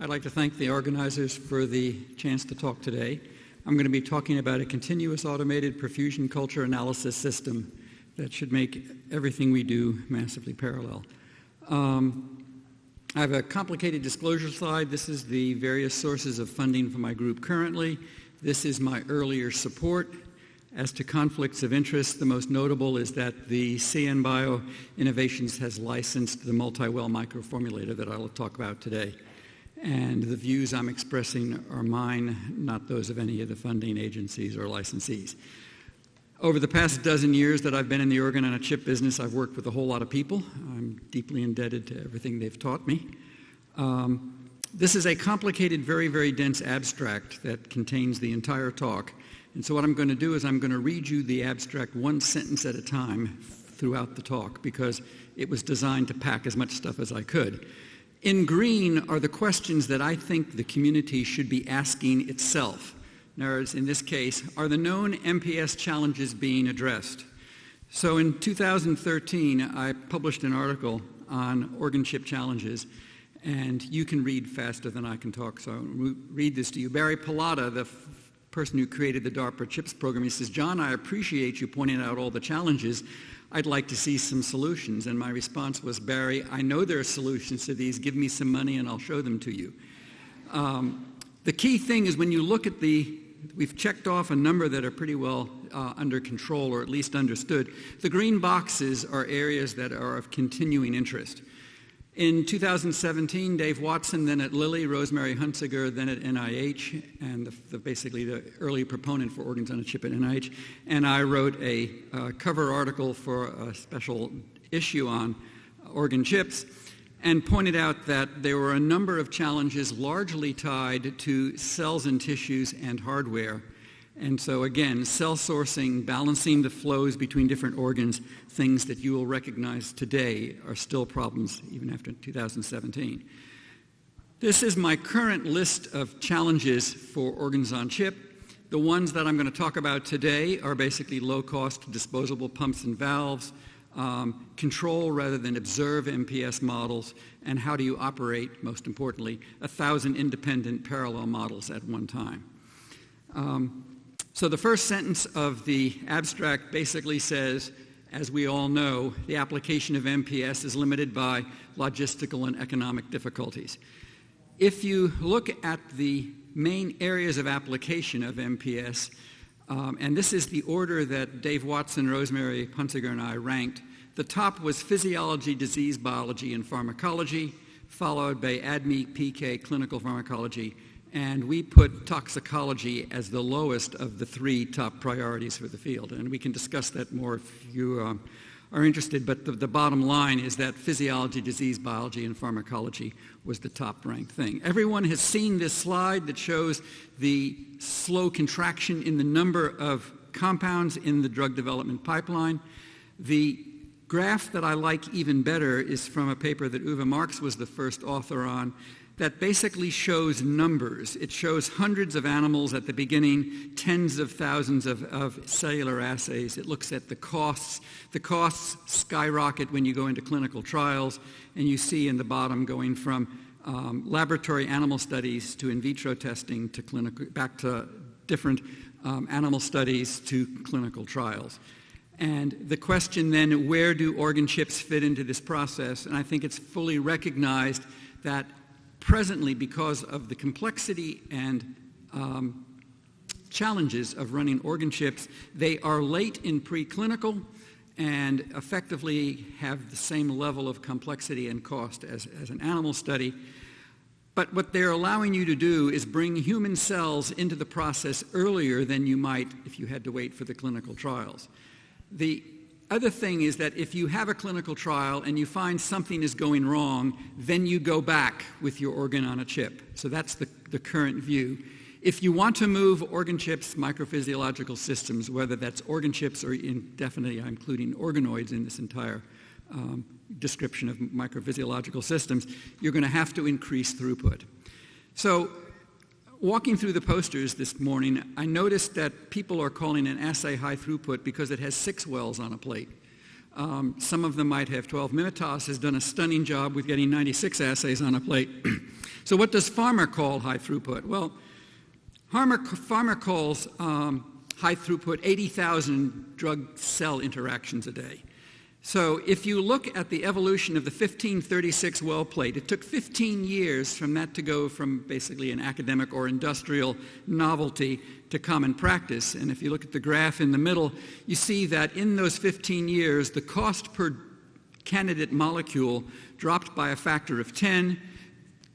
I'd like to thank the organizers for the chance to talk today. I'm going to be talking about a continuous automated perfusion culture analysis system that should make everything we do massively parallel. I have a complicated disclosure slide. This is the various sources of funding for my group currently. This is my earlier support. As to conflicts of interest, the most notable is that the CN Bio Innovations has licensed the multi-well microformulator that I will talk about today. And the views I'm expressing are mine, not those of any of the funding agencies or licensees. Over the past dozen years that I've been in the organ on a chip business, I've worked with a whole lot of people. I'm deeply indebted to everything they've taught me. This is a complicated, very, very dense abstract that contains the entire talk. And so what I'm going to do is I'm going to read you the abstract one sentence at a time throughout the talk because it was designed to pack as much stuff as I could. In green are the questions that I think the community should be asking itself. Whereas in this case, are the known MPS challenges being addressed? So in 2013, I published an article on organ chip challenges, and you can read faster than I can talk, so I'll read this to you. Barry Pallotta, the person who created the DARPA CHIPS program, he says, "John, I appreciate you pointing out all the challenges. I'd like to see some solutions." And my response was, "Barry, I know there are solutions to these. Give me some money and I'll show them to you." The key thing is when you look at we've checked off a number that are pretty well under control or at least understood. The green boxes are areas that are of continuing interest. In 2017, Dave Watson, then at Lilly, Rosemary Hunsiger, then at NIH, and basically the early proponent for organs on a chip at NIH, and I wrote a cover article for a special issue on organ chips and pointed out that there were a number of challenges largely tied to cells and tissues and hardware. And so again, cell sourcing, balancing the flows between different organs, things that you will recognize today are still problems even after 2017. This is my current list of challenges for organs on chip. The ones that I'm going to talk about today are basically low-cost disposable pumps and valves, control rather than observe MPS models, and how do you operate, most importantly, 1,000 independent parallel models at one time. So the first sentence of the abstract basically says, as we all know, the application of MPS is limited by logistical and economic difficulties. If you look at the main areas of application of MPS, and this is the order that Dave Watson, Rosemary Hunsiger, and I ranked, the top was physiology, disease biology, and pharmacology, followed by ADME, PK, clinical pharmacology, and we put toxicology as the lowest of the three top priorities for the field. And we can discuss that more if you are interested, but the bottom line is that physiology, disease biology, and pharmacology was the top ranked thing. Everyone has seen this slide that shows the slow contraction in the number of compounds in the drug development pipeline. The graph that I like even better is from a paper that Uwe Marx was the first author on, that basically shows numbers. It shows hundreds of animals at the beginning, tens of thousands of cellular assays. It looks at the costs. The costs skyrocket when you go into clinical trials, and you see in the bottom going from laboratory animal studies to in vitro testing to clinical, back to different animal studies to clinical trials. And the question then, where do organ chips fit into this process? And I think it's fully recognized that presently, because of the complexity and challenges of running organ chips, they are late in preclinical and effectively have the same level of complexity and cost as an animal study. But what they're allowing you to do is bring human cells into the process earlier than you might if you had to wait for the clinical trials. The other thing is that if you have a clinical trial and you find something is going wrong, then you go back with your organ on a chip. So that's the current view. If you want to move organ chips, microphysiological systems, whether that's organ chips or definitely I'm including organoids in this entire description of microphysiological systems, you're going to have to increase throughput. So walking through the posters this morning, I noticed that people are calling an assay high throughput because it has 6 wells on a plate. Some of them might have 12. Mimitas has done a stunning job with getting 96 assays on a plate. So what does Pharma call high throughput? Well, Pharma calls high throughput 80,000 drug cell interactions a day. So if you look at the evolution of the 1536 well plate, it took 15 years from that to go from basically an academic or industrial novelty to common practice. And if you look at the graph in the middle, you see that in those 15 years, the cost per candidate molecule dropped by a factor of 10.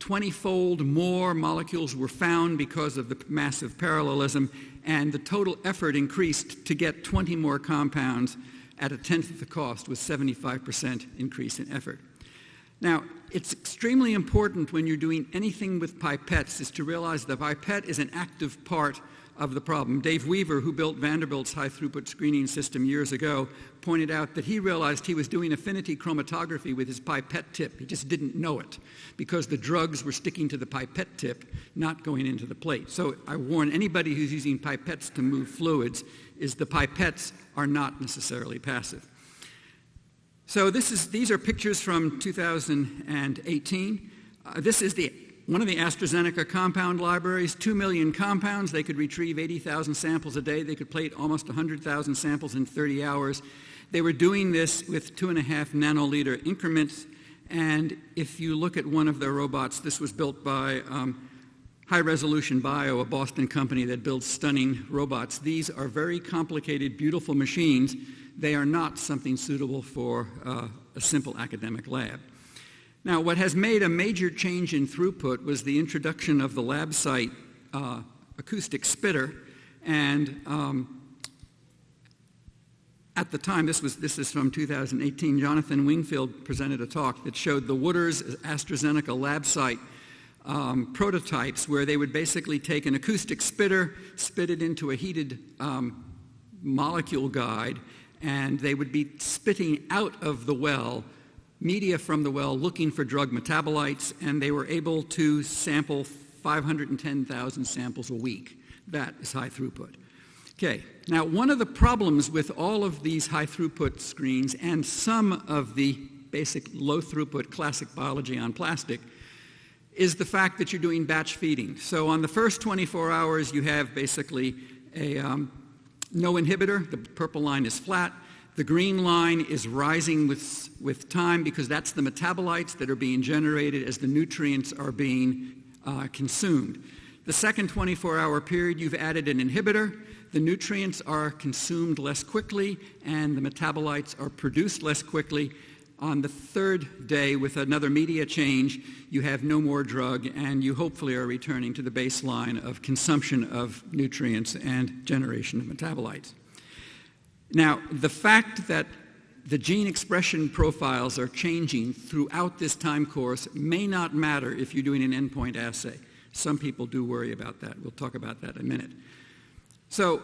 20-fold more molecules were found because of the massive parallelism, and the total effort increased to get 20 more compounds at a tenth of the cost, with 75% increase in effort. Now, it's extremely important when you're doing anything with pipettes is to realize the pipette is an active part of the problem. Dave Weaver, who built Vanderbilt's high-throughput screening system years ago, pointed out that he realized he was doing affinity chromatography with his pipette tip. He just didn't know it because the drugs were sticking to the pipette tip, not going into the plate. So I warn anybody who's using pipettes to move fluids is the pipettes are not necessarily passive. So these are pictures from 2018. This is one of the AstraZeneca compound libraries, 2 million compounds. They could retrieve 80,000 samples a day. They could plate almost 100,000 samples in 30 hours. They were doing this with 2.5 nanoliter increments. And if you look at one of their robots, this was built by High Resolution Bio, a Boston company that builds stunning robots. These are very complicated, beautiful machines. They are not something suitable for a simple academic lab. Now, what has made a major change in throughput was the introduction of the lab site acoustic spitter. And at the time, this is from 2018, Jonathan Wingfield presented a talk that showed the Wooders AstraZeneca lab site prototypes where they would basically take an acoustic spitter, spit it into a heated molecule guide, and they would be spitting out of the well media from the well looking for drug metabolites, and they were able to sample 510,000 samples a week. That is high throughput. Okay, now one of the problems with all of these high throughput screens and some of the basic low throughput classic biology on plastic is the fact that you're doing batch feeding. So on the first 24 hours, you have basically a no inhibitor. The purple line is flat. The green line is rising with time because that's the metabolites that are being generated as the nutrients are being consumed. The second 24-hour period, you've added an inhibitor. The nutrients are consumed less quickly and the metabolites are produced less quickly. On the third day, with another media change, you have no more drug and you hopefully are returning to the baseline of consumption of nutrients and generation of metabolites. Now, the fact that the gene expression profiles are changing throughout this time course may not matter if you're doing an endpoint assay. Some people do worry about that. We'll talk about that in a minute. So,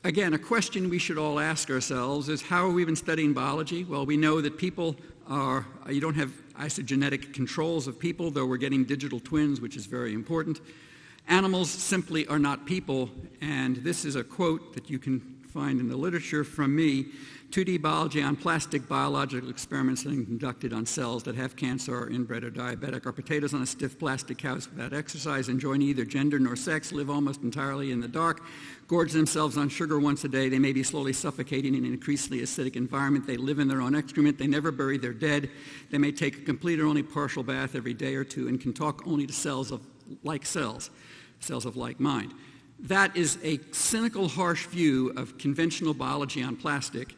again, a question we should all ask ourselves is, how have we been studying biology? Well, we know that people you don't have isogenetic controls of people, though we're getting digital twins, which is very important. Animals simply are not people, and this is a quote that you can find in the literature from me. 2D biology on plastic biological experiments that are conducted on cells that have cancer or inbred or diabetic, or potatoes on a stiff plastic house without exercise, enjoy neither gender nor sex, live almost entirely in the dark, gorge themselves on sugar once a day. They may be slowly suffocating in an increasingly acidic environment. They live in their own excrement. They never bury their dead. They may take a complete or only partial bath every day or two and can talk only to cells of like cells of like mind. That is a cynical, harsh view of conventional biology on plastic.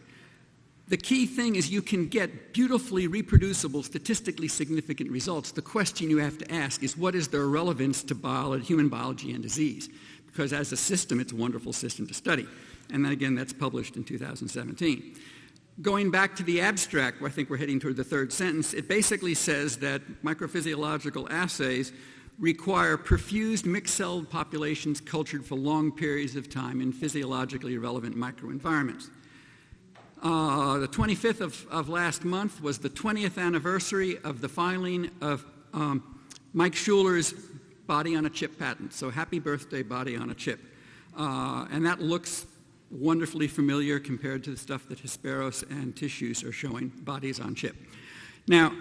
The key thing is you can get beautifully reproducible, statistically significant results. The question you have to ask is, what is their relevance to human biology and disease? Because as a system, it's a wonderful system to study. And then again, that's published in 2017. Going back to the abstract, where I think we're heading toward the third sentence, it basically says that microphysiological assays require perfused mixed cell populations cultured for long periods of time in physiologically relevant microenvironments. The 25th of last month was the 20th anniversary of the filing of Mike Schuler's body on a chip patent. So happy birthday, body on a chip. And that looks wonderfully familiar compared to the stuff that Hesperos and tissues are showing, bodies on chip. Now,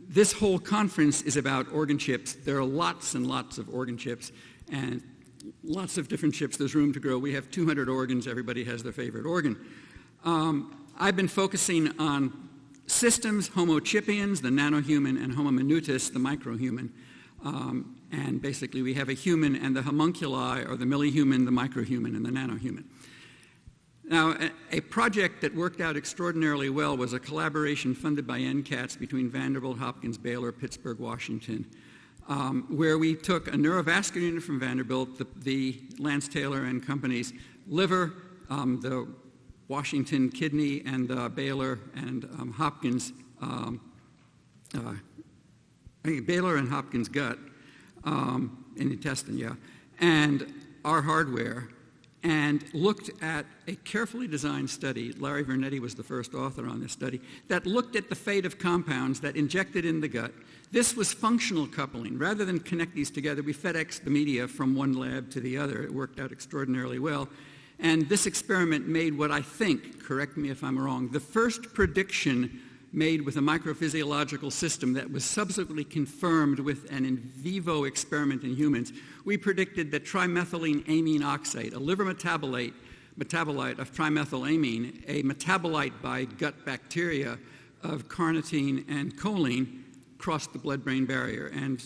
this whole conference is about organ chips. There are lots and lots of organ chips and lots of different chips. There's room to grow. We have 200 organs. Everybody has their favorite organ. I've been focusing on systems, Homo chipiens, the nanohuman, and Homo minutus, the microhuman. And basically we have a human and the homunculi, or the millihuman, the microhuman, and the nanohuman. Now, a project that worked out extraordinarily well was a collaboration funded by NCATS between Vanderbilt, Hopkins, Baylor, Pittsburgh, Washington, where we took a neurovascular unit from Vanderbilt, the Lance Taylor and company's liver, the Washington kidney, and Baylor and Hopkins, Baylor and Hopkins gut, in the intestine, yeah, and our hardware, and looked at a carefully designed study. Larry Vernetti was the first author on this study that looked at the fate of compounds that injected in the gut. This was functional coupling. Rather than connect these together, we FedExed the media from one lab to the other. It worked out extraordinarily well. And this experiment made what I think, correct me if I'm wrong, the first prediction made with a microphysiological system that was subsequently confirmed with an in vivo experiment in humans. We predicted that trimethylene oxide, a liver metabolite of trimethylamine, a metabolite by gut bacteria of carnitine and choline, crossed the blood-brain barrier. And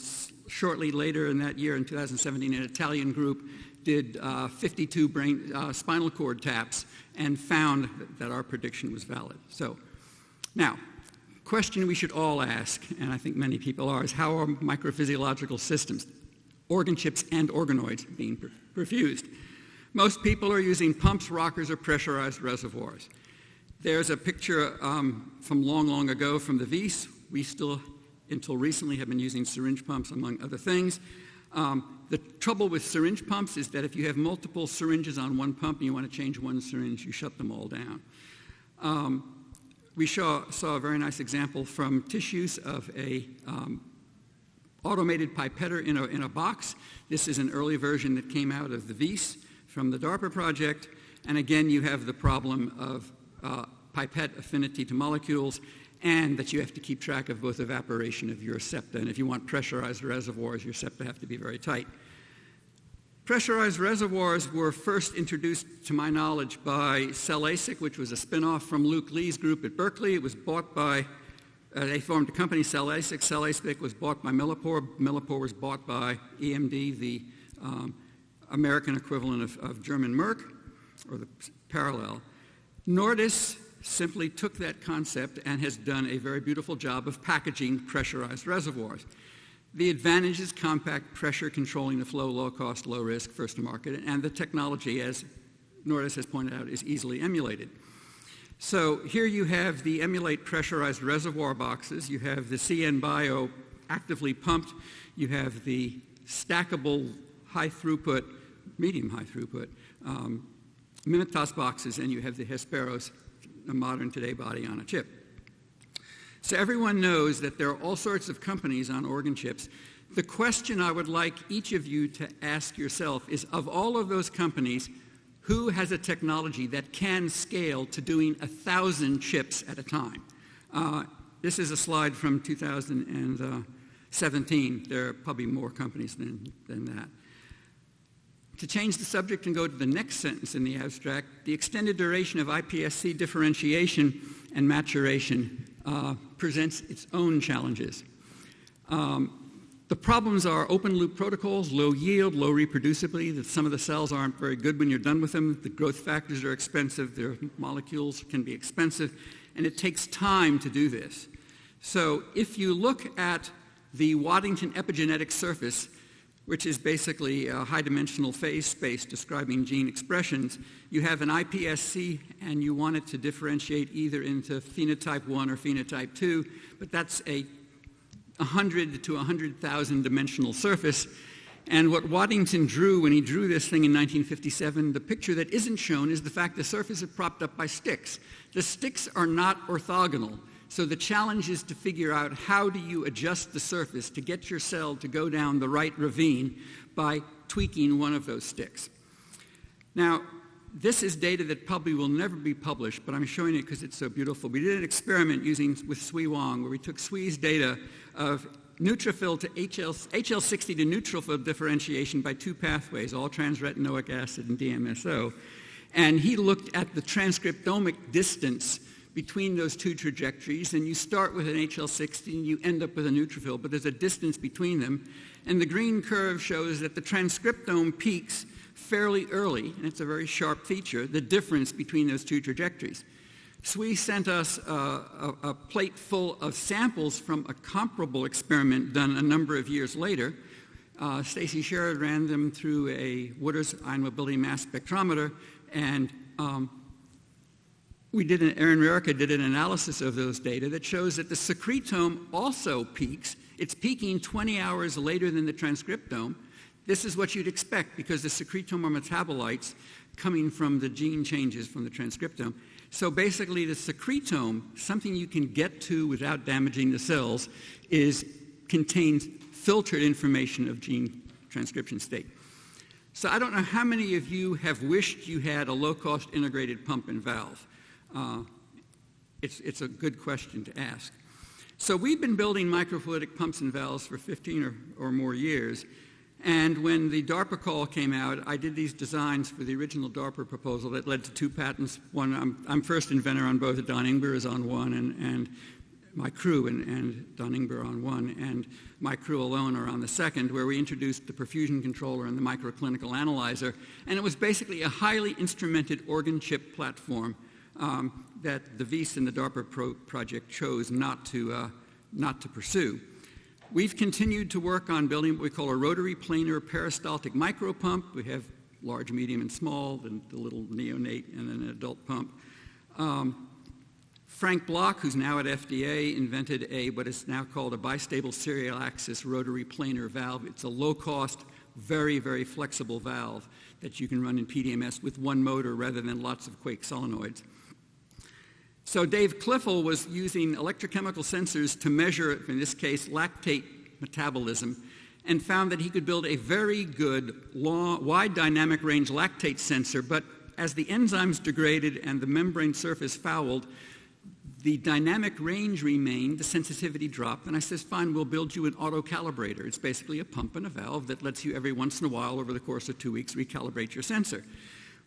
shortly later in that year, in 2017, an Italian group did 52 spinal cord taps and found that our prediction was valid. So now, question we should all ask, and I think many people are, is how are microphysiological systems, organ chips and organoids, being perfused? Most people are using pumps, rockers, or pressurized reservoirs. There's a picture from long, long ago from the Wies. We still, until recently, have been using syringe pumps, among other things. The trouble with syringe pumps is that if you have multiple syringes on one pump and you want to change one syringe, you shut them all down. We saw a very nice example from tissues of a automated pipetter in a box. This is an early version that came out of the Wies from the DARPA project. And again, you have the problem of pipette affinity to molecules, and that you have to keep track of both evaporation of your septa. And if you want pressurized reservoirs, your septa have to be very tight. Pressurized reservoirs were first introduced, to my knowledge, by CellAsic, which was a spin-off from Luke Lee's group at Berkeley. It was bought by, they formed a company, CellAsic. CellAsic was bought by Millipore. Millipore was bought by EMD, the American equivalent of German Merck, or the Parallel. Nordis simply took that concept and has done a very beautiful job of packaging pressurized reservoirs. The advantage is compact, pressure controlling the flow, low cost, low risk, first to market, and the technology, as Nordis has pointed out, is easily emulated. So here you have the emulate pressurized reservoir boxes. You have the CN Bio actively pumped. You have the stackable high throughput, medium high throughput Minitas boxes, and you have the Hesperos, a modern today body on a chip. So everyone knows that there are all sorts of companies on organ chips. The question I would like each of you to ask yourself is, of all of those companies, who has a technology that can scale to doing 1,000 chips at a time? This is a slide from 2017. There are probably more companies than that. To change the subject and go to the next sentence in the abstract, the extended duration of iPSC differentiation and maturation presents its own challenges. The problems are open loop protocols, low yield, low reproducibility, that some of the cells aren't very good when you're done with them. The growth factors are expensive, their molecules can be expensive, and it takes time to do this. So if you look at the Waddington epigenetic surface, which is basically a high-dimensional phase space describing gene expressions, you have an iPSC and you want it to differentiate either into phenotype 1 or phenotype 2, but that's a 100 to 100,000 dimensional surface. And what Waddington drew when he drew this thing in 1957, the picture that isn't shown is the fact the surface is propped up by sticks. The sticks are not orthogonal. So the challenge is to figure out how do you adjust the surface to get your cell to go down the right ravine by tweaking one of those sticks. Now, this is data that probably will never be published, but I'm showing it because it's so beautiful. We did an experiment with Sui Wang, where we took Sui's data of neutrophil to HL60 to neutrophil differentiation by two pathways, all transretinoic acid and DMSO. And he looked at the transcriptomic distance between those two trajectories, and you start with an HL60 and you end up with a neutrophil, but there's a distance between them. And the green curve shows that the transcriptome peaks fairly early, and it's a very sharp feature, the difference between those two trajectories. Sui sent us a plate full of samples from a comparable experiment done a number of years later. Stacy Sherrod ran them through a Wooters ion mobility mass spectrometer, and Aaron Rarica did an analysis of those data that shows that the secretome also peaks. It's peaking 20 hours later than the transcriptome. This is what you'd expect because the secretome are metabolites coming from the gene changes from the transcriptome. So basically the secretome, something you can get to without damaging the cells, contains filtered information of gene transcription state. So I don't know how many of you have wished you had a low-cost integrated pump and valve. It's a good question to ask. So we've been building microfluidic pumps and valves for 15 or more years. And when the DARPA call came out, I did these designs for the original DARPA proposal that led to two patents. One, I'm first inventor on both. Don Ingber is on one, and my crew and Don Ingber on one, and my crew alone are on the second, where we introduced the perfusion controller and the microclinical analyzer. And it was basically a highly instrumented organ chip platform that the VIS and the DARPA project chose not to pursue. We've continued to work on building what we call a rotary planar peristaltic micropump. We have large, medium, and small, the little neonate, and then an adult pump. Frank Bloch, who's now at FDA, invented what is now called a bistable serial axis rotary planar valve. It's a low-cost, very, very flexible valve that you can run in PDMS with one motor rather than lots of Quake solenoids. So Dave Cliffel was using electrochemical sensors to measure, in this case, lactate metabolism, and found that he could build a very good, wide dynamic range lactate sensor, but as the enzymes degraded and the membrane surface fouled, the dynamic range remained, the sensitivity dropped, and I says, fine, we'll build you an auto-calibrator. It's basically a pump and a valve that lets you every once in a while, over the course of 2 weeks, recalibrate your sensor.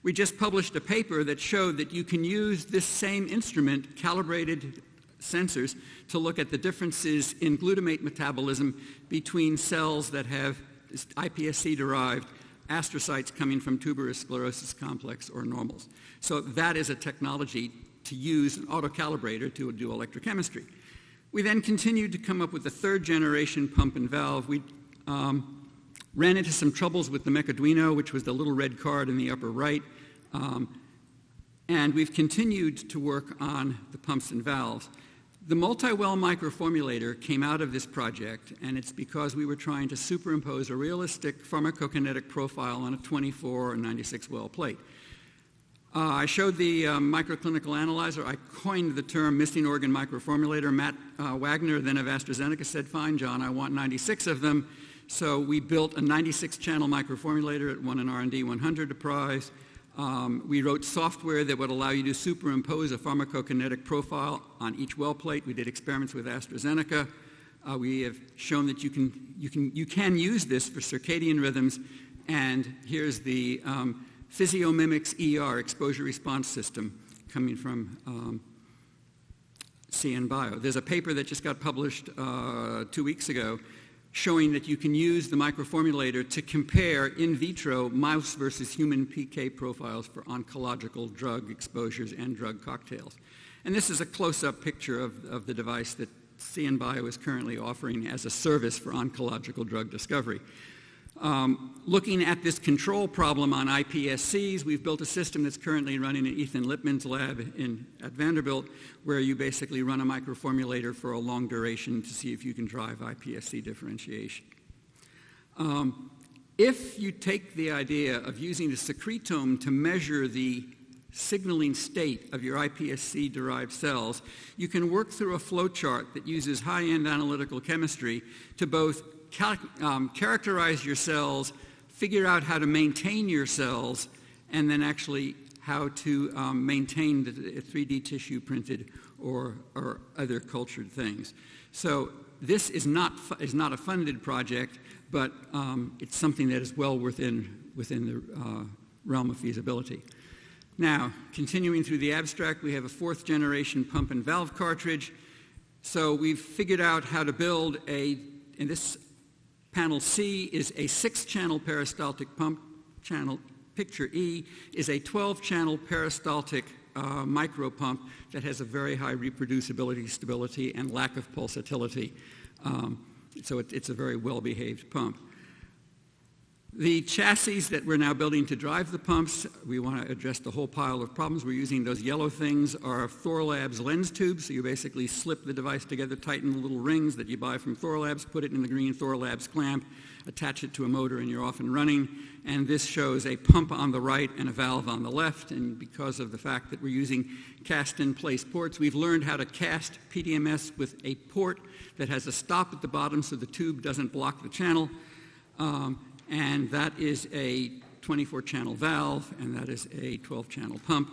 We just published a paper that showed that you can use this same instrument, calibrated sensors, to look at the differences in glutamate metabolism between cells that have iPSC-derived astrocytes coming from tuberous sclerosis complex or normals. So that is a technology to use an autocalibrator to do electrochemistry. We then continued to come up with a third-generation pump and valve. We ran into some troubles with the Mecaduino, which was the little red card in the upper right, and we've continued to work on the pumps and valves. The multi-well microformulator came out of this project, and it's because we were trying to superimpose a realistic pharmacokinetic profile on a 24 or 96 well plate. I showed the microclinical analyzer. I coined the term missing organ microformulator. Matt Wagner, then of AstraZeneca, said, fine, John, I want 96 of them. So we built a 96-channel microformulator. It won an R&D 100 prize. We wrote software that would allow you to superimpose a pharmacokinetic profile on each well plate. We did experiments with AstraZeneca. We have shown that you can use this for circadian rhythms. And here's the Physiomimics ER, exposure response system, coming from CN Bio. There's a paper that just got published 2 weeks ago showing that you can use the microformulator to compare in vitro mouse versus human PK profiles for oncological drug exposures and drug cocktails. And this is a close-up picture of the device that CN Bio is currently offering as a service for oncological drug discovery. Looking at this control problem on iPSCs, we've built a system that's currently running in Ethan Lippman's lab at Vanderbilt, where you basically run a microformulator for a long duration to see if you can drive iPSC differentiation. If you take the idea of using the secretome to measure the signaling state of your iPSC-derived cells, you can work through a flowchart that uses high-end analytical chemistry to both characterize your cells, figure out how to maintain your cells, and then actually how to maintain the 3D tissue printed or other cultured things. So this is not a funded project, but it's something that is well within the realm of feasibility. Now, continuing through the abstract, we have a 4th generation pump and valve cartridge. So we've figured out how to build in this panel C is a 6-channel peristaltic pump. Channel picture E is a 12-channel peristaltic micro pump that has a very high reproducibility, stability, and lack of pulsatility. So it's a very well-behaved pump. The chassis that we're now building to drive the pumps, we want to address the whole pile of problems. We're using those yellow things are Thorlabs lens tubes. So you basically slip the device together, tighten the little rings that you buy from Thorlabs, put it in the green Thorlabs clamp, attach it to a motor, and you're off and running. And this shows a pump on the right and a valve on the left. And because of the fact that we're using cast-in-place ports, we've learned how to cast PDMS with a port that has a stop at the bottom so the tube doesn't block the channel. And that is a 24-channel valve, and that is a 12-channel pump.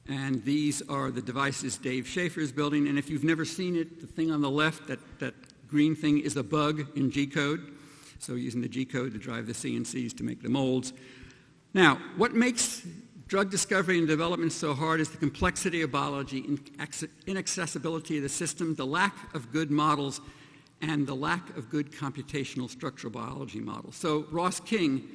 And these are the devices Dave Schaefer is building. And if you've never seen it, the thing on the left, that green thing is a bug in G-code. So using the G-code to drive the CNCs to make the molds. Now, what makes drug discovery and development so hard is the complexity of biology, inaccessibility of the system, the lack of good models, and the lack of good computational structural biology models. So Ross King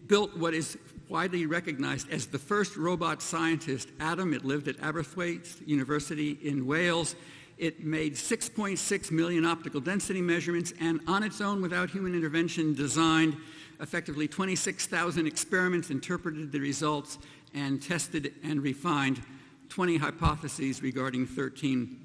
built what is widely recognized as the first robot scientist atom. It lived at Aberystwyth University in Wales. It made 6.6 million optical density measurements, and on its own, without human intervention, designed effectively 26,000 experiments, interpreted the results, and tested and refined 20 hypotheses regarding 13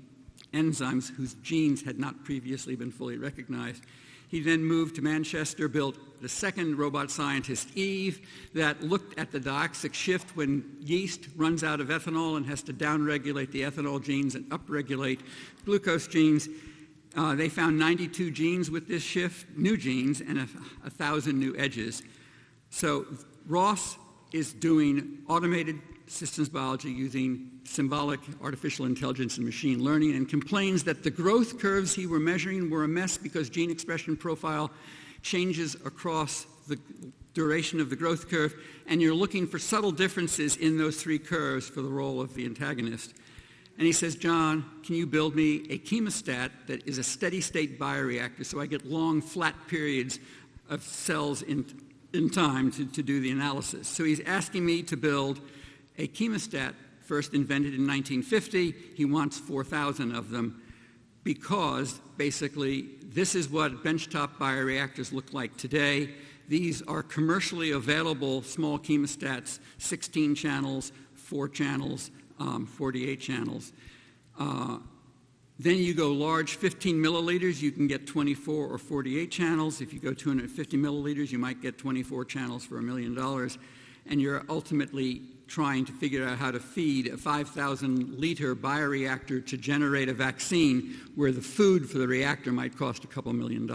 enzymes whose genes had not previously been fully recognized. He then moved to Manchester, built the second robot scientist, Eve, that looked at the dioxic shift when yeast runs out of ethanol and has to downregulate the ethanol genes and upregulate glucose genes. They found 92 genes with this shift, new genes, and 1,000 new edges. So Ross is doing automated systems biology using symbolic artificial intelligence and machine learning, and complains that the growth curves he were measuring were a mess because gene expression profile changes across the duration of the growth curve, and you're looking for subtle differences in those 3 curves for the role of the antagonist. And he says, John, can you build me a chemostat that is a steady state bioreactor so I get long flat periods of cells in time to do the analysis? So he's asking me to build a chemostat, first invented in 1950. He wants 4,000 of them because basically this is what benchtop bioreactors look like today. These are commercially available small chemostats, 16 channels, 4 channels, 48 channels. Then you go large, 15 milliliters, you can get 24 or 48 channels. If you go 250 milliliters, you might get 24 channels for $1 million. And you're ultimately trying to figure out how to feed a 5,000-liter bioreactor to generate a vaccine where the food for the reactor might cost a couple $1 million.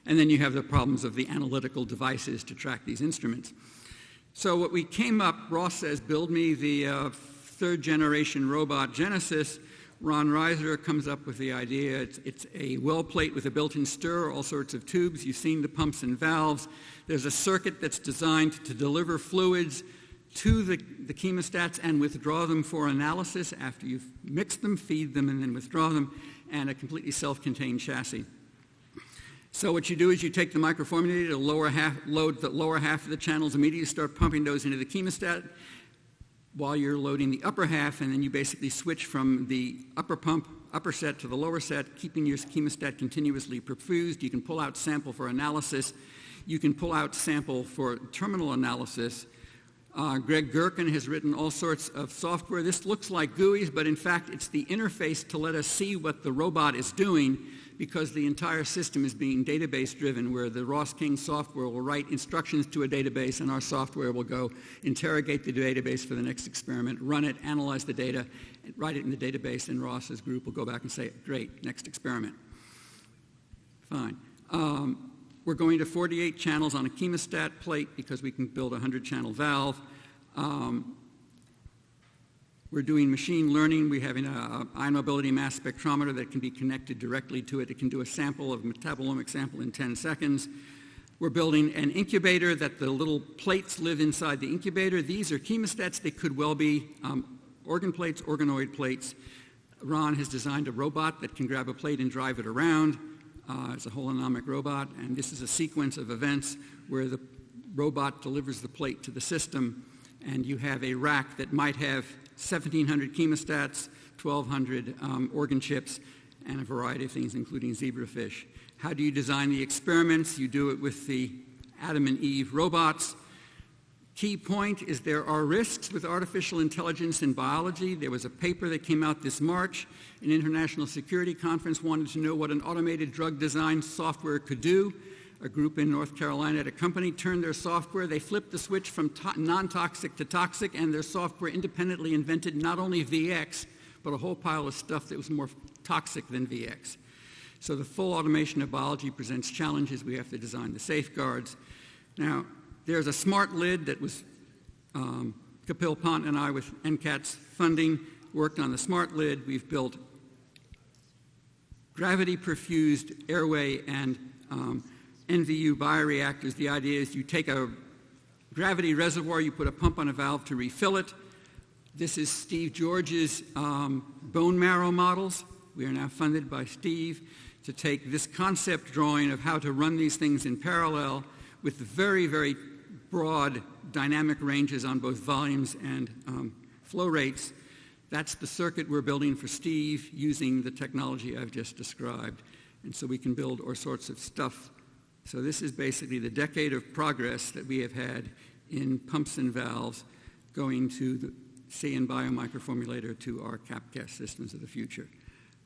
And then you have the problems of the analytical devices to track these instruments. So what we came up, Ross says, build me the 3rd-generation robot Genesis. Ron Reiser comes up with the idea. It's a well plate with a built-in stirrer, all sorts of tubes. You've seen the pumps and valves. There's a circuit that's designed to deliver fluids to the chemostats and withdraw them for analysis after you've mixed them, feed them, and then withdraw them, and a completely self-contained chassis. So what you do is you take the microformulator, load the lower half of the channels, immediately start pumping those into the chemostat while you're loading the upper half, and then you basically switch from the upper set to the lower set, keeping your chemostat continuously perfused. You can pull out sample for analysis. You can pull out sample for terminal analysis. Greg Gherkin has written all sorts of software. This looks like GUIs, but in fact it's the interface to let us see what the robot is doing, because the entire system is being database driven, where the Ross King software will write instructions to a database and our software will go interrogate the database for the next experiment, run it, analyze the data, write it in the database, and Ross's group will go back and say, great, next experiment. Fine. We're going to 48 channels on a chemostat plate because we can build a 100-channel valve. We're doing machine learning. We have an ion mobility mass spectrometer that can be connected directly to it. It can do a sample of metabolomic sample in 10 seconds. We're building an incubator that the little plates live inside the incubator. These are chemostats. They could well be organ plates, organoid plates. Ron has designed a robot that can grab a plate and drive it around. It's a holonomic robot, and this is a sequence of events where the robot delivers the plate to the system, and you have a rack that might have 1,700 chemostats, 1,200 organ chips, and a variety of things, including zebrafish. How do you design the experiments? You do it with the Adam and Eve robots. Key point is there are risks with artificial intelligence in biology. There was a paper that came out this March. An international security conference wanted to know what an automated drug design software could do. A group in North Carolina at a company turned their software. They flipped the switch from non-toxic to toxic, and their software independently invented not only VX, but a whole pile of stuff that was more toxic than VX. So the full automation of biology presents challenges. We have to design the safeguards. Now, there's a smart lid that was Kapil Pant and I, with NCAT's funding, worked on the smart lid. We've built gravity-perfused airway and NVU bioreactors. The idea is you take a gravity reservoir, you put a pump on a valve to refill it. This is Steve George's bone marrow models. We are now funded by Steve to take this concept drawing of how to run these things in parallel with very, very broad dynamic ranges on both volumes and flow rates. That's the circuit we're building for Steve using the technology I've just described. And so we can build all sorts of stuff. So this is basically the decade of progress that we have had in pumps and valves going to the CN biomicroformulator to our CAPCAS systems of the future.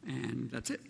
And that's it.